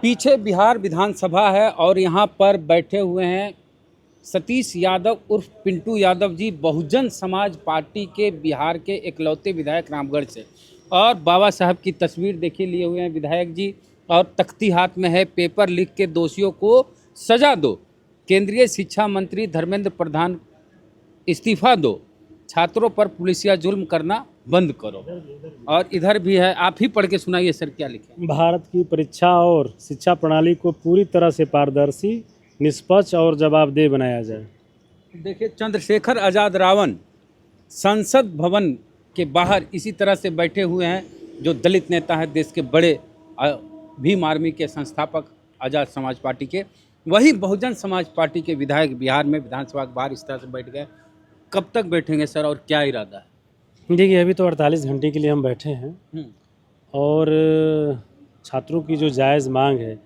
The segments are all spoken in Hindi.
पीछे बिहार विधानसभा है और यहाँ पर बैठे हुए हैं सतीश यादव उर्फ पिंटू यादव जी, बहुजन समाज पार्टी के बिहार के इकलौते विधायक रामगढ़ से। और बाबा साहब की तस्वीर देखिए लिए हुए हैं विधायक जी, और तख्ती हाथ में है, पेपर लीक के दोषियों को सजा दो, केंद्रीय शिक्षा मंत्री धर्मेंद्र प्रधान इस्तीफा दो, छात्रों पर पुलिसिया जुल्म करना बंद करो। और इधर भी है, आप ही पढ़ के सुनाइए सर, क्या लिखे। भारत की परीक्षा और शिक्षा प्रणाली को पूरी तरह से पारदर्शी, निष्पक्ष और जवाबदेह बनाया जाए। देखिए, चंद्रशेखर आज़ाद रावण संसद भवन के बाहर इसी तरह से बैठे हुए हैं, जो दलित नेता है, देश के बड़े भीम आर्मी के संस्थापक, आज़ाद समाज पार्टी के। वही बहुजन समाज पार्टी के विधायक बिहार में विधानसभा के बाहर इस तरह से बैठ गए। कब तक बैठेंगे सर, और क्या इरादा है? देखिए, अभी तो 48 घंटे के लिए हम बैठे हैं और छात्रों की जो जायज़ मांग है,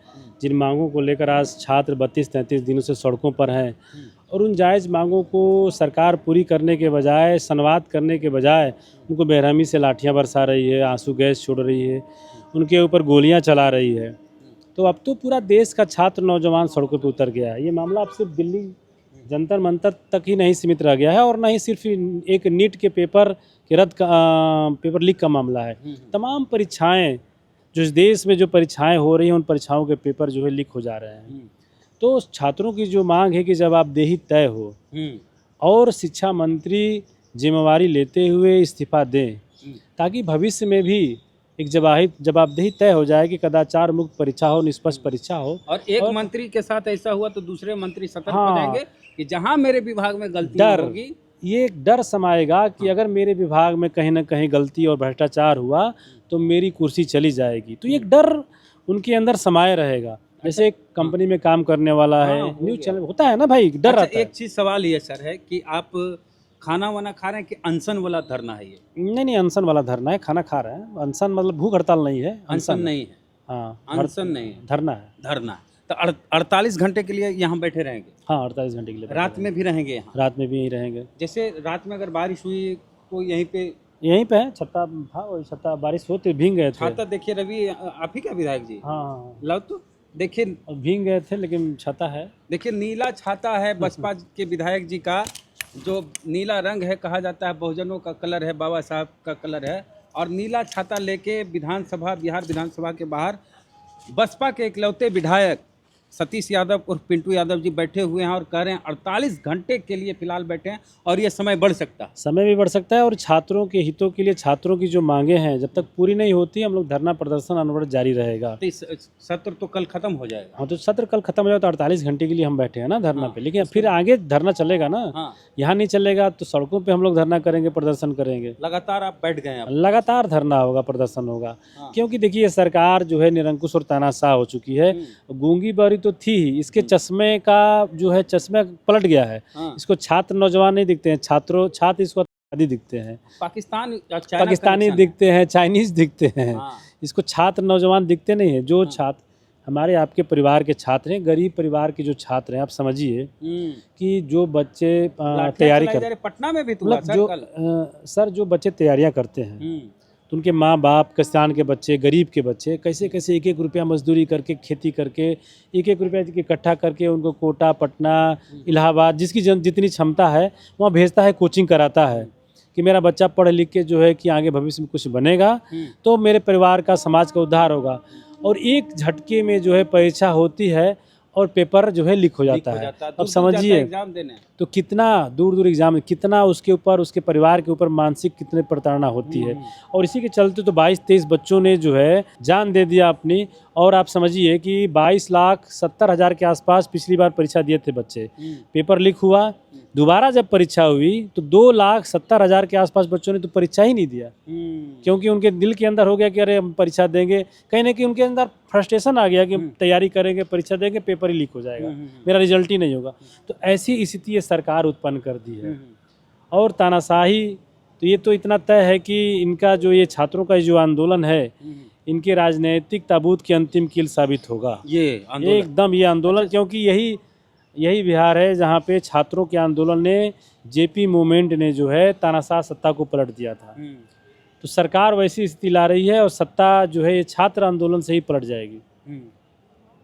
जिन मांगों को लेकर आज छात्र 32-33 दिनों से सड़कों पर हैं, और उन जायज़ मांगों को सरकार पूरी करने के बजाय, संवाद करने के बजाय उनको बेरहमी से लाठियां बरसा रही है, आंसू गैस छोड़ रही है, उनके ऊपर गोलियां चला रही है। तो अब तो पूरा देश का छात्र नौजवान सड़कों पर उतर गया है। ये मामला अब सिर्फ दिल्ली जंतर मंतर तक ही नहीं सीमित रह गया है, और न ही सिर्फ एक नीट के पेपर के पेपर लीक का मामला है। तमाम परीक्षाएं, जो इस देश में जो परीक्षाएं हो रही हैं, उन परीक्षाओं के पेपर जो है लीक हो जा रहे हैं। तो छात्रों की जो मांग है कि जवाबदेही तय हो और शिक्षा मंत्री जिम्मेवारी लेते हुए इस्तीफा दें, ताकि भविष्य में भी एक जवाबदेही तय हो जाए कि कदाचार मुक्त परीक्षा हो, निष्पक्ष परीक्षा हो। और एक मंत्री के साथ ऐसा हुआ तो दूसरे मंत्री सतर्क हो जाएंगे कि जहां मेरे विभाग में गलती होगी, ये एक डर समाएगा कि अगर मेरे विभाग में कहीं ना कहीं गलती और भ्रष्टाचार हुआ तो मेरी कुर्सी चली जाएगी। तो ये एक डर उनके अंदर समाये रहेगा। जैसे एक कंपनी में काम करने वाला है, न्यूज चैनल होता है ना भाई, डर रहता है। एक चीज सवाल ये सर है कि आप खाना वाना खा रहे हैं कि अनशन वाला धरना है ये? नहीं, अनशन वाला धरना है, खाना खा रहे हैं। अनशन मतलब भूख हड़ताल नहीं है, अनशन नहीं है। हाँ, अनशन नहीं है, धरना है। धरना। तो 48 घंटे के लिए यहाँ बैठे रहेंगे? हाँ, 48 घंटे के लिए। रात में भी रहेंगे यहाँ? रात में भी यहीं रहेंगे। जैसे रात में अगर बारिश हुई तो यहीं पे है, छत्ता था, वही छत्ता, बारिश होते भीग गए थे। छाता देखिए रवि, आप ही क्या विधायक जी? हाँ, लो तो देखिए, भीग गए थे लेकिन छाता है। देखिए, नीला छाता है बसपा के विधायक जी का, जो नीला रंग है, कहा जाता है बहुजनों का कलर है, बाबा साहब का कलर है। और नीला छाता लेके विधानसभा, बिहार विधानसभा के बाहर बसपा के इकलौते विधायक सतीश यादव और पिंटू यादव जी बैठे हुए हैं और कह रहे हैं 48 घंटे के लिए फिलहाल बैठे हैं, और ये समय बढ़ सकता है। समय भी बढ़ सकता है, और छात्रों के हितों के लिए, छात्रों की जो मांगे हैं जब तक पूरी नहीं होती, हम लोग धरना प्रदर्शन अनवरत जारी रहेगा। तो सत्र तो कल खत्म हो जाएगा। हाँ, तो सत्र कल खत्म हो जाए तो 48 घंटे के लिए हम बैठे हैं ना धरना पे, लेकिन फिर आगे धरना चलेगा ना। यहाँ नहीं चलेगा तो सड़कों पे हम लोग धरना करेंगे, प्रदर्शन करेंगे। लगातार आप बैठ गए हैं? लगातार धरना होगा, प्रदर्शन होगा। क्योंकि देखिए, सरकार जो है निरंकुश और तानाशाह हो चुकी है। गूंगी बारी तो थी ही, इसके चश्मे का जो है, चश्मे पलट गया है। इसको छात्र नौजवान नहीं दिखते हैं, छात्र इसको आदि दिखते हैं, पाकिस्तानी दिखते हैं, चाइनीज दिखते हैं। इसको छात्र नौजवान दिखते नहीं है। जो छात्र हमारे आपके परिवार के छात्र हैं, गरीब परिवार के जो छात्र हैं, आप समझिए कि जो बच्चे तैयारी कर, पटना में भी सर जो बच्चे तैयारियां करते हैं, तो उनके माँ बाप, किसान के बच्चे, गरीब के बच्चे कैसे कैसे 1-1 रुपया मजदूरी करके, खेती करके, 1-1 रुपया इकट्ठा करके उनको कोटा, पटना, इलाहाबाद, जिसकी जितनी क्षमता है वहाँ भेजता है, कोचिंग कराता है कि मेरा बच्चा पढ़ लिख के जो है कि आगे भविष्य में कुछ बनेगा तो मेरे परिवार का, समाज का उद्धार होगा। और एक झटके में जो है परीक्षा होती है और पेपर जो है लीक हो जाता है। अब समझिए तो कितना दूर एग्जाम, कितना उसके ऊपर, उसके परिवार के ऊपर मानसिक कितने प्रताड़ना होती है। और इसी के चलते तो 22-23 बच्चों ने जो है जान दे दिया अपनी। और आप समझिए कि 22,70,000 के आसपास पिछली बार परीक्षा दिए थे बच्चे, पेपर लीक हुआ। दोबारा जब परीक्षा हुई तो 2,70,000 के आसपास बच्चों ने तो परीक्षा ही नहीं दिया, क्योंकि उनके दिल के अंदर हो गया कि अरे हम परीक्षा देंगे, कहीं ना कहीं उनके अंदर फ्रस्ट्रेशन आ गया कि तैयारी करेंगे, परीक्षा देंगे, पेपर ही लीक हो जाएगा, मेरा रिजल्ट ही नहीं होगा। तो ऐसी स्थिति ये सरकार उत्पन्न कर दी है। और तानाशाही तो ये तो इतना तय है कि इनका जो ये छात्रों का जो आंदोलन है, इनके राजनीतिक ताबूत की अंतिम कील साबित होगा ये एकदम, ये आंदोलन। क्योंकि यही बिहार है जहाँ पे छात्रों के आंदोलन ने, जेपी मूवमेंट ने जो है तानाशाह सत्ता को पलट दिया था। तो सरकार वैसी स्थिति ला रही है और सत्ता जो है ये छात्र आंदोलन से ही पलट जाएगी।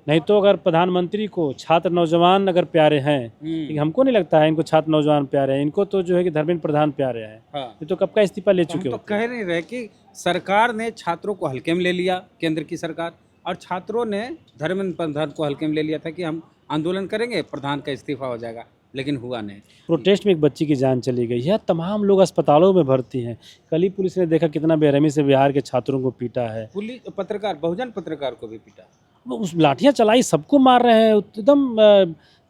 नहीं तो अगर प्रधानमंत्री को छात्र नौजवान अगर प्यारे हैं, लेकिन हमको नहीं लगता है इनको छात्र नौजवान प्यारे हैं, इनको तो जो है कि धर्मेंद्र प्रधान प्यारे हैं। हाँ। ये तो कब का इस्तीफा ले तो हम चुके तो होते कह नहीं रहे कि सरकार ने छात्रों को हल्के में ले लिया, केंद्र की सरकार, और छात्रों ने धर्मेंद्र प्रधान को हल्के में ले लिया था कि हम आंदोलन करेंगे, प्रधान का इस्तीफा हो जाएगा, लेकिन हुआ नहीं। प्रोटेस्ट में एक बच्ची की जान चली गई है, तमाम लोग अस्पतालों में भर्ती हैं। कल ही पुलिस ने देखा कितना बेरहमी से बिहार के छात्रों को पीटा है। पुलिस पत्रकार, बहुजन पत्रकार को भी पीटा। वो उस लाठियाँ चलाई, सबको मार रहे हैं। एकदम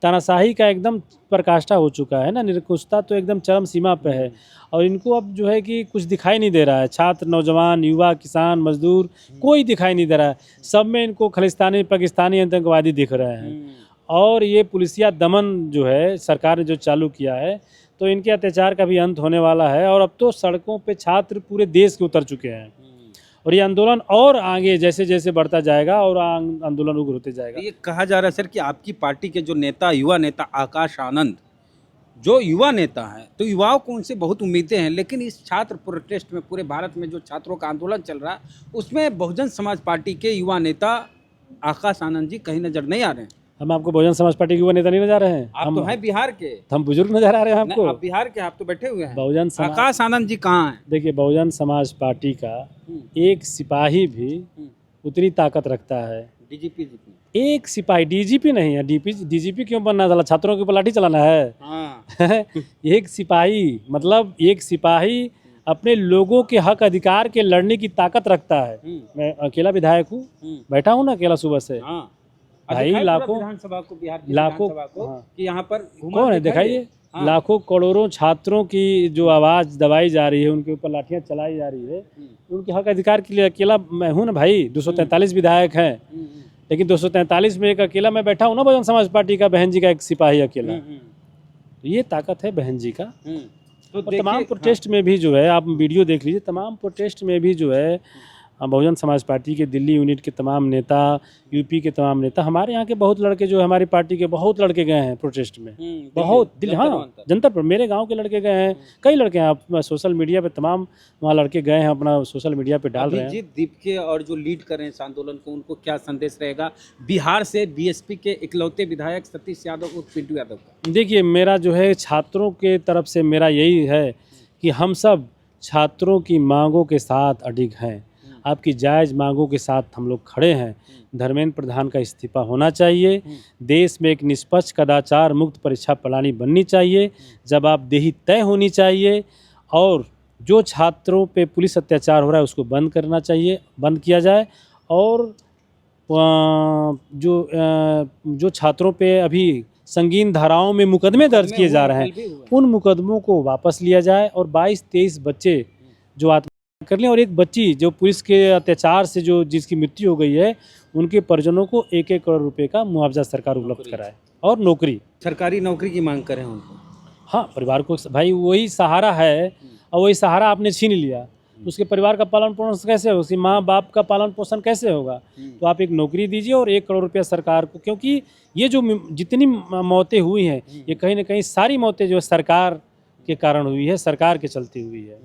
तानाशाही का एकदम पराकाष्ठा हो चुका है ना, निरंकुशता तो एकदम चरम सीमा पे है। और इनको अब जो है कि कुछ दिखाई नहीं दे रहा है। छात्र, नौजवान, युवा, किसान, मजदूर, कोई दिखाई नहीं दे रहा है। सब में इनको खालिस्तानी पाकिस्तानी आतंकवादी दिख रहे हैं। और ये पुलिसिया दमन जो है सरकार ने जो चालू किया है, तो इनके अत्याचार का भी अंत होने वाला है। और अब तो सड़कों पे छात्र पूरे देश के उतर चुके हैं, और ये आंदोलन और आगे जैसे जैसे बढ़ता जाएगा और आंदोलन उग्र होते जाएगा। ये कहा जा रहा है सर कि आपकी पार्टी के जो नेता, युवा नेता आकाश आनंद, जो युवा नेता है, तो युवाओं को उनसे बहुत उम्मीदें हैं, लेकिन इस छात्र प्रोटेस्ट में पूरे भारत में जो छात्रों का आंदोलन चल रहा है, उसमें बहुजन समाज पार्टी के युवा नेता आकाश आनंद जी कहीं नजर नहीं आ रहे हैं। हम आपको बहुजन समाज पार्टी के युवा नेता नहीं नजर आ रहे हैं? आप तो हैं बिहार के, हम बुजुर्ग नजर आ रहे हैं आपको? आप बिहार के, आप तो बैठे हुए हैं। बहुजन समाज, आकाश आनंद जी कहाँ हैं? देखिए, बहुजन समाज पार्टी का एक सिपाही भी उतनी ताकत रखता है। डीजीपी एक सिपाही, डीजीपी नहीं है, डीजीपी क्यों बनना था? छात्रों के ऊपर लाठी चलाना है? हाँ। एक सिपाही, मतलब एक सिपाही अपने लोगों के हक अधिकार के लड़ने की ताकत रखता है। मैं अकेला विधायक हूँ, बैठा हूँ ना अकेला सुबह से। हाँ। भाई लाखों, विधानसभा को, बिहार की लाखों, विधानसभा को, हाँ। कि यहाँ पर कौन है दिखाइए। हाँ। लाखों करोड़ों छात्रों की जो आवाज़ दबाई जा रही है, उनके ऊपर लाठियाँ चलाई जा रही है, उनके हक अधिकार के लिए अकेला मैं हूँ ना भाई। 243 विधायक हैं, लेकिन 243 में एक अकेला मैं बैठा हूँ ना, बहुजन समाज पार्टी का, बहन जी का एक सिपाही अकेला। तो ये ताकत है बहन जी का। तो और तमाम प्रोटेस्ट में भी जो है, आप वीडियो देख लीजिए, तमाम प्रोटेस्ट में भी जो है बहुजन समाज पार्टी के दिल्ली यूनिट के तमाम नेता, यूपी के तमाम नेता, हमारे यहाँ के बहुत लड़के जो है, हमारी पार्टी के बहुत लड़के गए हैं प्रोटेस्ट में। बहुत दिल्ली, हाँ, जनता पर, मेरे गांव के लड़के गए हैं, कई लड़के हैं। आप सोशल मीडिया पे तमाम वहाँ लड़के गए हैं, अपना सोशल मीडिया पे डाल रहे हैं। अभिजीत दीपके और जो लीड कर रहे हैं इस आंदोलन को, उनको क्या संदेश रहेगा बिहार से बीएसपी के इकलौते विधायक सतीश यादव और पिंटू यादव का? देखिए, मेरा जो है छात्रों के तरफ से मेरा यही है कि हम सब छात्रों की मांगों के साथ अडिग हैं। आपकी जायज़ मांगों के साथ हम लोग खड़े हैं। धर्मेंद्र प्रधान का इस्तीफा होना चाहिए। देश में एक निष्पक्ष, कदाचार मुक्त परीक्षा प्रणाली बननी चाहिए। जवाबदेही तय होनी चाहिए। और जो छात्रों पे पुलिस अत्याचार हो रहा है उसको बंद करना चाहिए, बंद किया जाए। और जो छात्रों पे अभी संगीन धाराओं में मुकदमे दर्ज किए जा रहे हैं, उन मुकदमों को वापस लिया जाए। और 22-23 बच्चे जो आत्महत्या कर लें, और एक बच्ची जो पुलिस के अत्याचार से जो जिसकी मृत्यु हो गई है, उनके परिजनों को 1-1 करोड़ रुपए का मुआवजा सरकार उपलब्ध कराए। और नौकरी, सरकारी नौकरी की मांग करें उनको। हाँ, परिवार को, भाई वही सहारा है, और वही सहारा आपने छीन लिया, उसके परिवार का पालन पोषण कैसे होगा? उसकी माँ बाप का पालन पोषण कैसे होगा? तो आप एक नौकरी दीजिए और 1 करोड़ रुपया सरकार को, क्योंकि ये जो जितनी मौतें हुई हैं, ये कहीं ना कहीं सारी मौतें जो है सरकार के कारण हुई है, सरकार के चलती हुई है।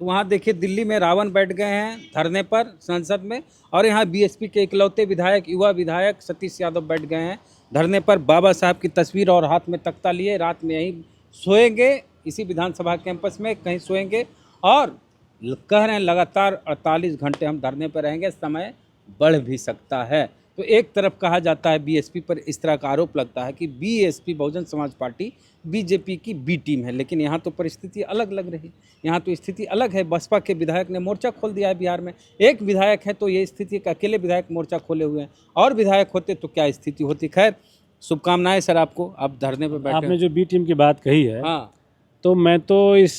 तो वहाँ देखिए, दिल्ली में रावण बैठ गए हैं धरने पर संसद में, और यहाँ बीएसपी के इकलौते विधायक, युवा विधायक सतीश यादव बैठ गए हैं धरने पर, बाबा साहब की तस्वीर और हाथ में तख्ता लिए। रात में यहीं सोएंगे, इसी विधानसभा कैंपस में कहीं सोएंगे, और कह रहे हैं लगातार 48 घंटे हम धरने पर रहेंगे, समय बढ़ भी सकता है। तो एक तरफ कहा जाता है बीएसपी पर इस तरह का आरोप लगता है कि BSP, Bahujan Samaj party, BJP की बी टीम है, लेकिन यहाँ तो परिस्थिति अलग लग रही, यहाँ तो स्थिति अलग है। बसपा के विधायक ने मोर्चा खोल दिया है बिहार में। एक विधायक है तो ये स्थिति, का अकेले विधायक मोर्चा खोले हुए हैं, और विधायक होते तो क्या स्थिति होती। खैर, शुभकामनाएं सर आपको, आप धरने पर बैठे। आपने जो बी टीम की बात कही है, हाँ, तो मैं तो इस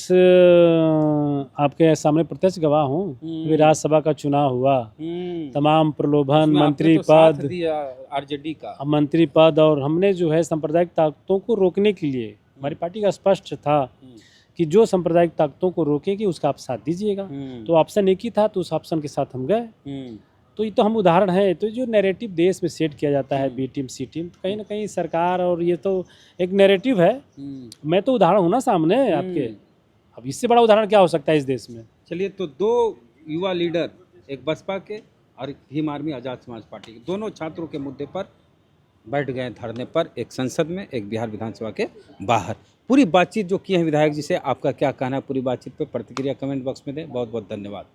आपके सामने प्रत्यक्ष गवाह हूँ कि राज्यसभा का चुनाव हुआ, तमाम प्रलोभन, मंत्री पद, आरजेडी का मंत्री पद, और हमने जो है सांप्रदायिक ताकतों को रोकने के लिए, हमारी पार्टी का स्पष्ट था कि जो सांप्रदायिक ताकतों को रोकेगी उसका आप साथ दीजिएगा। तो ऑप्शन एक ही था, तो उस ऑप्शन के साथ हम गए। तो ये तो हम उदाहरण है। तो जो नैरेटिव देश में सेट किया जाता है, बी टीम सी टीम, कहीं ना कहीं सरकार, और ये तो एक नैरेटिव है। मैं तो उदाहरण हूँ ना सामने आपके, अब इससे बड़ा उदाहरण क्या हो सकता है इस देश में? चलिए, तो 2 युवा लीडर, एक बसपा के और भीम आर्मी आज़ाद समाज पार्टी के दोनों छात्रों के मुद्दे पर बैठ गए धरने पर, एक संसद में, एक बिहार विधानसभा के बाहर। पूरी बातचीत जो की है विधायक जी से, आपका क्या कहना है पूरी बातचीत पे, प्रतिक्रिया कमेंट बॉक्स में दें। बहुत बहुत धन्यवाद।